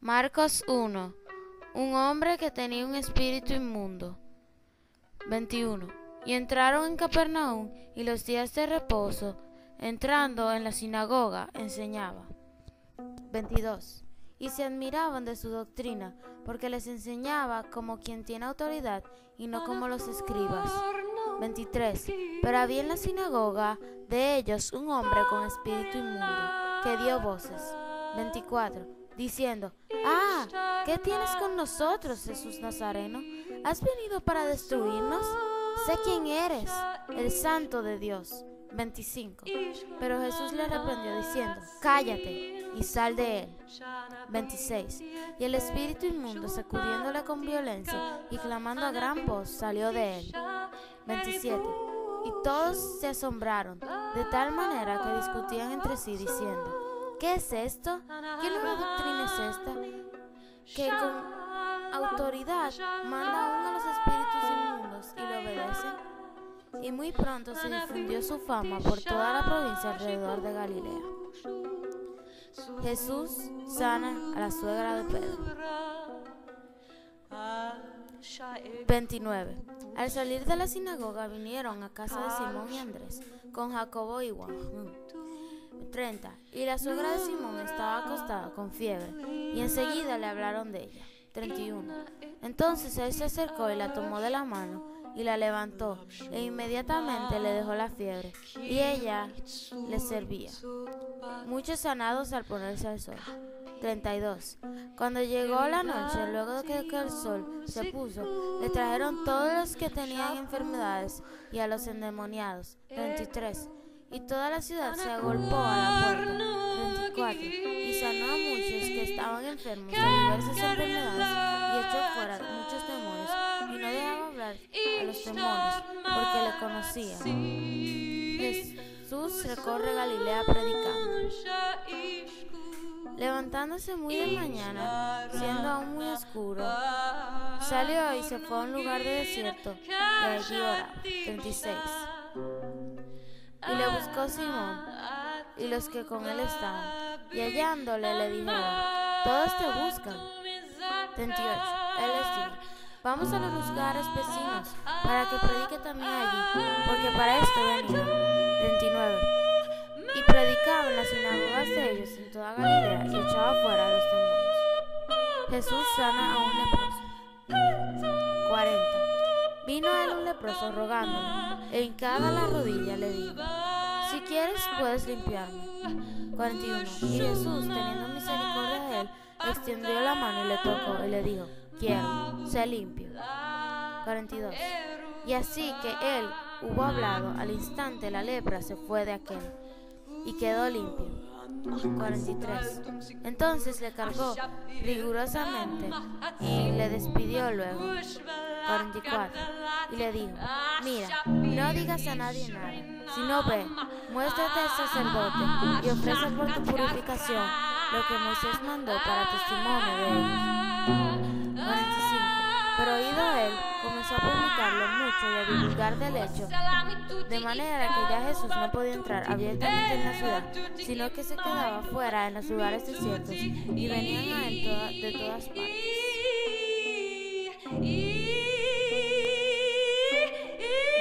Marcos 1. Un hombre que tenía un espíritu inmundo. 21. Y entraron en Capernaum, y los días de reposo, entrando en la sinagoga, enseñaba. 22. Y se admiraban de su doctrina, porque les enseñaba como quien tiene autoridad, y no como los escribas. 23. Pero había en la sinagoga de ellos un hombre con espíritu inmundo, que dio voces. 24. Diciendo: ¿qué tienes con nosotros, Jesús Nazareno? ¿Has venido para destruirnos? Sé quién eres, el Santo de Dios. 25. Pero Jesús le reprendió diciendo: cállate y sal de él. 26. Y el espíritu inmundo, sacudiéndole con violencia y clamando a gran voz, salió de él. 27. Y todos se asombraron, de tal manera que discutían entre sí, diciendo: ¿qué es esto? ¿Qué nueva doctrina es esta? Que con autoridad manda aún a los espíritus inmundos y le obedecen. Y muy pronto se difundió su fama por toda la provincia alrededor de Galilea. Jesús sana a la suegra de Pedro. 29. Al salir de la sinagoga vinieron a casa de Simón y Andrés, con Jacobo y Juan. 30. Y la suegra de Simón estaba acostada con fiebre, y enseguida le hablaron de ella. 31. Entonces él se acercó y la tomó de la mano, y la levantó, e inmediatamente le dejó la fiebre, y ella le servía. Muchos sanados al ponerse al sol. 32. Cuando llegó la noche, luego de que el sol se puso, le trajeron todos los que tenían enfermedades y a los endemoniados. 33. Y toda la ciudad se agolpó a la puerta. 34. Y sanó a muchos que estaban enfermos de diversas enfermedades y echó fuera muchos demonios, y no dejaba hablar a los demonios porque le conocían. Jesús recorre Galilea predicando. Levantándose muy de mañana, siendo aún muy oscuro, salió y se fue a un lugar de desierto, y allí oraba. 36. Y le buscó Simón y los que con él estaban, y hallándole le dijeron: todos te buscan. 38. Él les dijo: vamos a los lugares vecinos, para que predique también allí, porque para esto he venido. 39. Y predicaba en las sinagogas de ellos en toda Galilea, y echaba fuera a los demonios. Jesús sana a un leproso. 40. Vino a él un leproso rogándole, e hincada la rodilla le dijo: si quieres puedes limpiarme. 41. Y Jesús, teniendo misericordia de él, extendió la mano y le tocó, y le dijo: quiero, sé limpio. 42. Y así que él hubo hablado, al instante la lepra se fue de aquel, y quedó limpio. 43. Entonces le cargó rigurosamente y le despidió luego. 44. Y le dijo: mira, no digas a nadie nada, sino ve, muéstrate al sacerdote y ofrece por tu purificación lo que Moisés mandó para testimonio de ellos. 45. Pero oído él, comenzó a publicarlo mucho y a divulgar del hecho, de manera que ya Jesús no podía entrar abiertamente en la ciudad, sino que se quedaba fuera en los lugares desiertos, y venían a él de todas partes.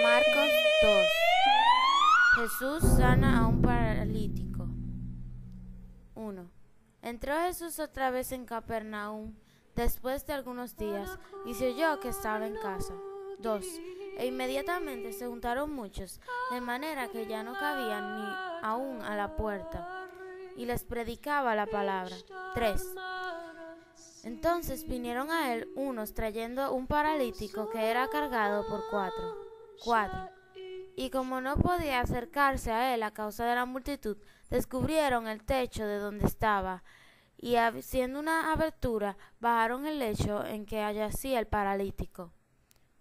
Marcos 2. Jesús sana a un paralítico. 1. Entró Jesús otra vez en Capernaum después de algunos días, y se oyó que estaba en casa. 2. E inmediatamente se juntaron muchos, de manera que ya no cabían ni aún a la puerta, y les predicaba la palabra. 3. Entonces vinieron a él unos trayendo un paralítico que era cargado por 4. Y como no podía acercarse a él a causa de la multitud, descubrieron el techo de donde estaba, y haciendo una abertura, bajaron el lecho en que yacía el paralítico.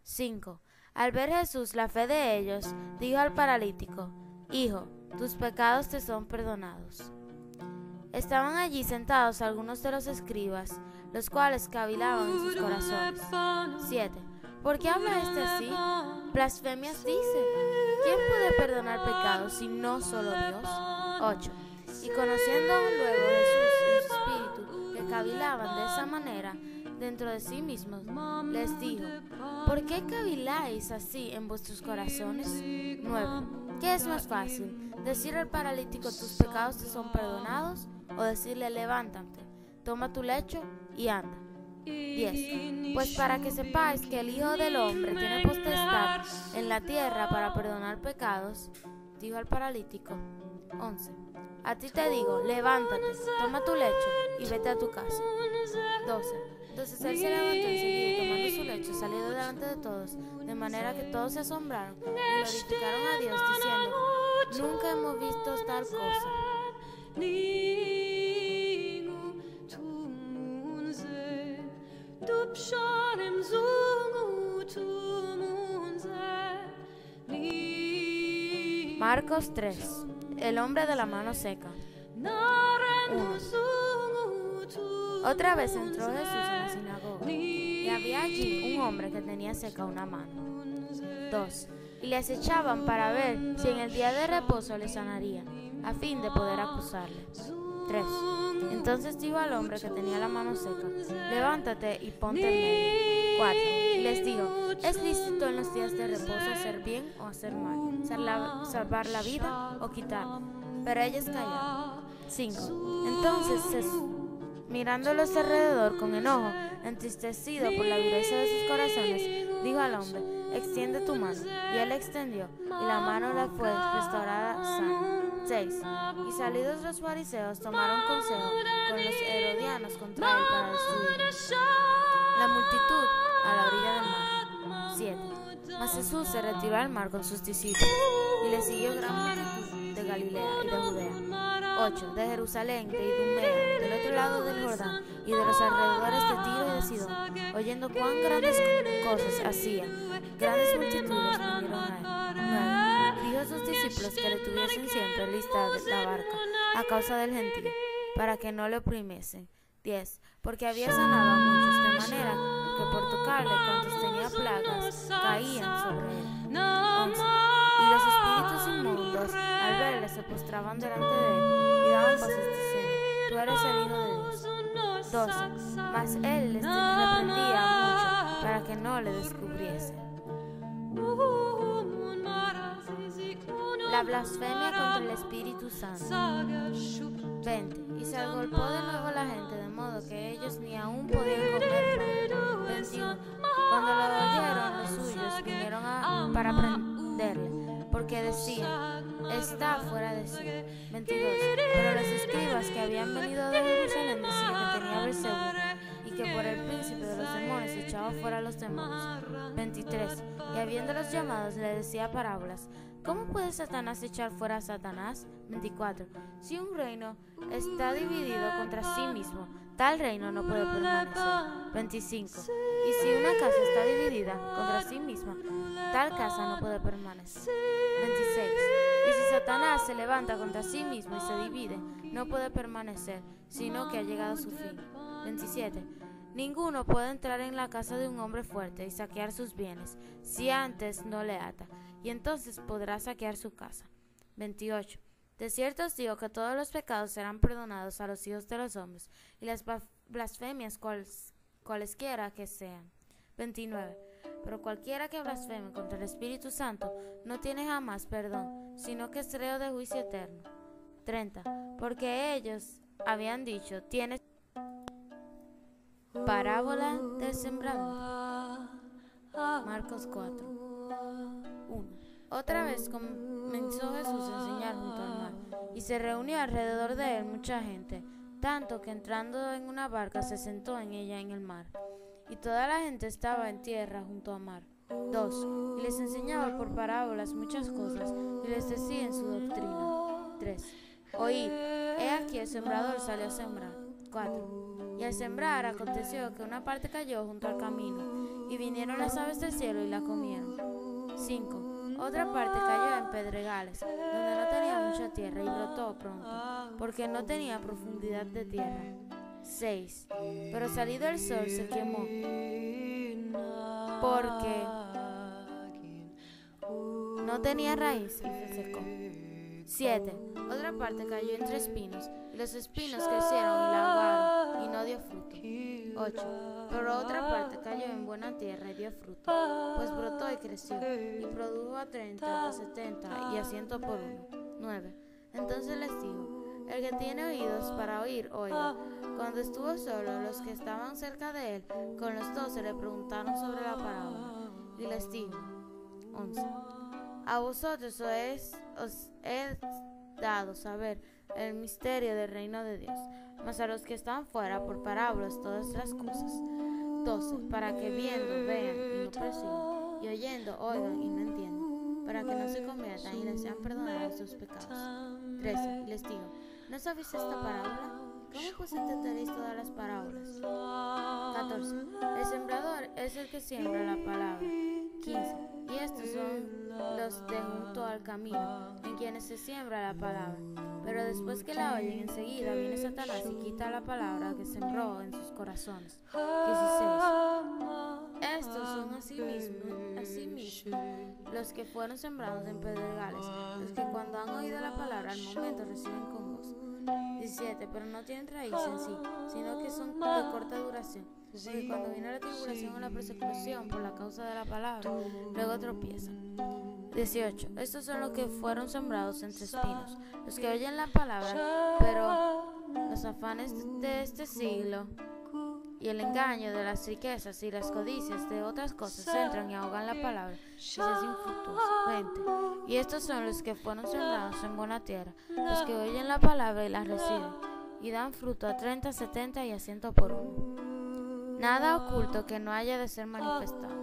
5. Al ver Jesús la fe de ellos, dijo al paralítico: hijo, tus pecados te son perdonados. Estaban allí sentados algunos de los escribas, los cuales cavilaban en sus corazones. 7. ¿Por qué habla este así? Blasfemias dice. ¿Quién puede perdonar pecados si no solo Dios? 8. Y conociendo luego Jesús en su espíritu que cavilaban de esa manera dentro de sí mismos, les dijo: ¿por qué caviláis así en vuestros corazones? 9. ¿Qué es más fácil? ¿Decir al paralítico tus pecados te son perdonados? ¿O decirle levántate, toma tu lecho y anda? 10. Pues para que sepáis que el Hijo del Hombre tiene potestad en la tierra para perdonar pecados, dijo al paralítico. 11. A ti te digo, levántate, toma tu lecho y vete a tu casa. 12. Entonces él se levantó enseguida y tomando su lecho salió delante de todos, de manera que todos se asombraron y glorificaron a Dios diciendo: nunca hemos visto tal cosa. Marcos 3. El hombre de la mano seca. 1. Otra vez entró Jesús en la sinagoga, y había allí un hombre que tenía seca una mano. 2. Y le acechaban para ver si en el día de reposo le sanaría, a fin de poder acusarle. 3. Entonces dijo al hombre que tenía la mano seca: levántate y ponte en medio. 4. Y les dijo: ¿es lícito en los días de reposo hacer bien o hacer mal, salvar la vida o quitarla? Pero ellos callaron. 5. Entonces mirándolos alrededor con enojo, entristecido por la dureza de sus corazones, dijo al hombre: extiende tu mano. Y él extendió, y la mano le fue restaurada sana. 6. Y salidos los fariseos tomaron consejo con los herodianos contra él para destruirlo. La multitud a la orilla del mar. 7. Mas Jesús se retiró al mar con sus discípulos, y le siguió gran multitud de Galilea y de Judea. 8. De Jerusalén, de Idumea, del otro lado del Jordán, y de los alrededores de Tiro y de Sidón, oyendo cuán grandes cosas hacía, grandes multitudes vinieron a él. 9. Dijo a sus discípulos que le tuviesen siempre lista la barca, a causa del gentío, para que no le oprimiesen. 10. Porque había sanado a muchos, de manera que por tocarle cuantos tenía plagas caían sobre él. 11. Y los espíritus inmundos, al verle, se postraban delante de él y daban voces diciendo: tú eres el Hijo de Dios. 12. Mas él les reprendía mucho para que no le descubriese. La blasfemia contra el Espíritu Santo. 20. Y se agolpó de nuevo la gente, de modo que ellos ni aún podían comer pan. 21. Cuando lo oyeron, los suyos vinieron para prenderle, porque decían: está fuera de sí. 22. Pero los escribas que habían venido de Jerusalén decían que tenía Beelzebub, y que por el príncipe de los demonios echaba fuera a los demonios. 23. Y habiéndolos llamados, le decía parábolas: ¿cómo puede Satanás echar fuera a Satanás? 24. Si un reino está dividido contra sí mismo, tal reino no puede permanecer. 25. Y si una casa está dividida contra sí misma, tal casa no puede permanecer. 26. Y si Satanás se levanta contra sí mismo y se divide, no puede permanecer, sino que ha llegado a su fin. 27. Ninguno puede entrar en la casa de un hombre fuerte y saquear sus bienes, si antes no le ata, y entonces podrá saquear su casa. 28. De cierto os digo que todos los pecados serán perdonados a los hijos de los hombres, y las blasfemias cualesquiera que sean. 29. Pero cualquiera que blasfeme contra el Espíritu Santo no tiene jamás perdón, sino que es reo de juicio eterno. 30. Porque ellos habían dicho: tienes parábola del sembrador. Marcos 4. 1. Otra vez comenzó Jesús a enseñar junto al mar, y se reunió alrededor de él mucha gente, tanto que entrando en una barca se sentó en ella en el mar, y toda la gente estaba en tierra junto al mar. 2. Y les enseñaba por parábolas muchas cosas, y les decía en su doctrina. 3. Oíd, he aquí el sembrador salió a sembrar. 4. Y al sembrar aconteció que una parte cayó junto al camino, y vinieron las aves del cielo y la comieron. 5. Otra parte cayó en pedregales, donde no tenía mucha tierra, y brotó pronto, porque no tenía profundidad de tierra. 6. Pero salido el sol se quemó, porque no tenía raíz y se secó. 7. Otra parte cayó entre espinos, y los espinos crecieron y la ahogaron, y no dio fruto. 8. Por otra parte cayó en buena tierra y dio fruto, pues brotó y creció, y produjo a 30, a 70 y a 100 por uno. 9. Entonces les digo: el que tiene oídos para oír, oiga. Cuando estuvo solo, los que estaban cerca de él, con los 12, le preguntaron sobre la parábola. Y les dijo: 11. A vosotros os he dado saber el misterio del reino de Dios, mas a los que están fuera por parábolas todas las cosas. 12. Para que viendo vean y no perciban, y oyendo oigan y no entiendan, para que no se conviertan y les sean perdonados sus pecados. 13. Les digo: ¿no sabéis esta parábola? ¿Cómo pues entenderéis todas las parábolas? 14. El sembrador es el que siembra la palabra. 15. Y estos son los de junto al camino, en quienes se siembra la palabra. Pero después que la oyen, enseguida viene Satanás y quita la palabra que sembró en sus corazones. 16. Estos son asimismo los que fueron sembrados en pedregales, los que cuando han oído la palabra al momento reciben con gozo. 17. Pero no tienen raíz en sí, sino que son de corta duración, porque cuando viene la tribulación o la persecución por la causa de la palabra, luego tropiezan. 18. Estos son los que fueron sembrados entre espinos, los que oyen la palabra, pero los afanes de este siglo y el engaño de las riquezas y las codicias de otras cosas entran y ahogan la palabra y se hace infructuosa. 20. Y estos son los que fueron sembrados en buena tierra, los que oyen la palabra y la reciben, y dan fruto a 30, 70 y a 100 por uno. Nada oculto que no haya de ser manifestado.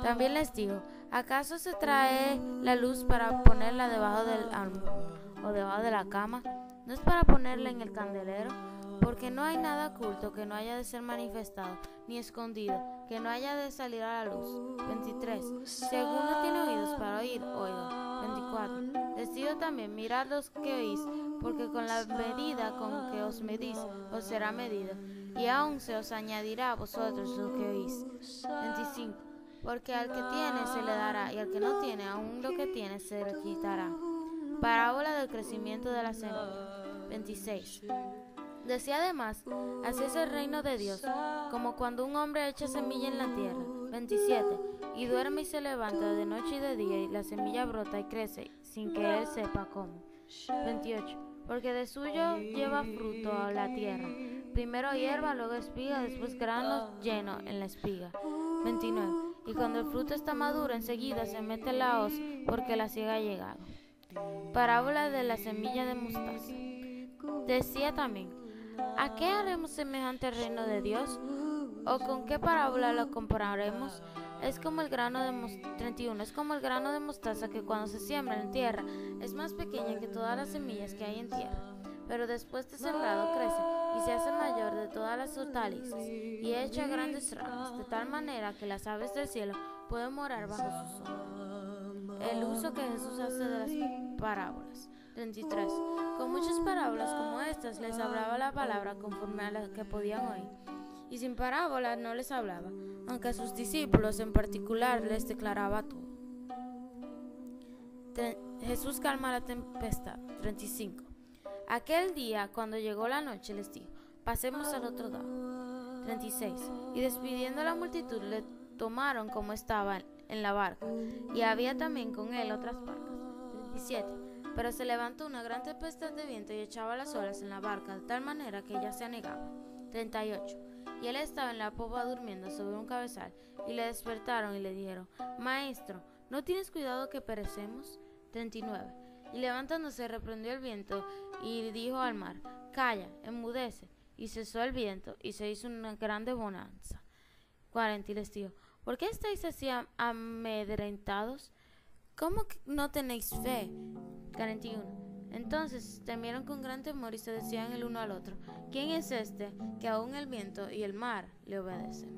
También les digo: ¿acaso se trae la luz para ponerla debajo del almohad o debajo de la cama? ¿No es para ponerla en el candelero? Porque no hay nada oculto que no haya de ser manifestado, ni escondido, que no haya de salir a la luz. 23. Si alguno tiene oídos para oír, oiga. 24. Les digo también: mirad los que oís, porque con la medida con que os medís, os será medido, y aún se os añadirá a vosotros lo que oís. 25. Porque al que tiene se le dará, y al que no tiene, aún lo que tiene se le quitará. Parábola del crecimiento de la semilla. 26. Decía además: así es el reino de Dios, como cuando un hombre echa semilla en la tierra. 27. Y duerme y se levanta de noche y de día, y la semilla brota y crece, sin que él sepa cómo. 28. Porque de suyo lleva fruto a la tierra, primero hierba, luego espiga, después grano lleno en la espiga. 29. Y cuando el fruto está maduro, enseguida se mete la hoz, porque la siega ha llegado. Parábola de la semilla de mostaza. Decía también: ¿a qué haremos semejante el reino de Dios? ¿O con qué parábola lo compararemos? Es como el grano de 31. Es como el grano de mostaza que cuando se siembra en tierra es más pequeña que todas las semillas que hay en tierra. Pero después de sembrado crece y se hace mayor de todas las hortalizas y echa grandes ramas, de tal manera que las aves del cielo pueden morar bajo su sombra. El uso que Jesús hace de las parábolas. 33. Con muchas parábolas como estas les hablaba la palabra conforme a las que podían oír, y sin parábolas no les hablaba, aunque a sus discípulos en particular les declaraba todo. Jesús calma la tempestad. 35. Aquel día, cuando llegó la noche, les dijo: pasemos al otro lado. 36. Y despidiendo a la multitud, le tomaron como estaba en la barca, y había también con él otras barcas. 37. Pero se levantó una gran tempestad de viento y echaba las olas en la barca, de tal manera que ella se anegaba. 38. Y él estaba en la popa durmiendo sobre un cabezal, y le despertaron y le dijeron: Maestro, ¿no tienes cuidado que perecemos? 39. Y levantándose reprendió el viento y dijo al mar: Calla, enmudece. Y cesó el viento, y se hizo una grande bonanza. 40. Y les dijo: ¿por qué estáis así amedrentados? ¿Cómo que no tenéis fe? 41. Entonces temieron con gran temor y se decían el uno al otro: ¿quién es este que aún el viento y el mar le obedecen?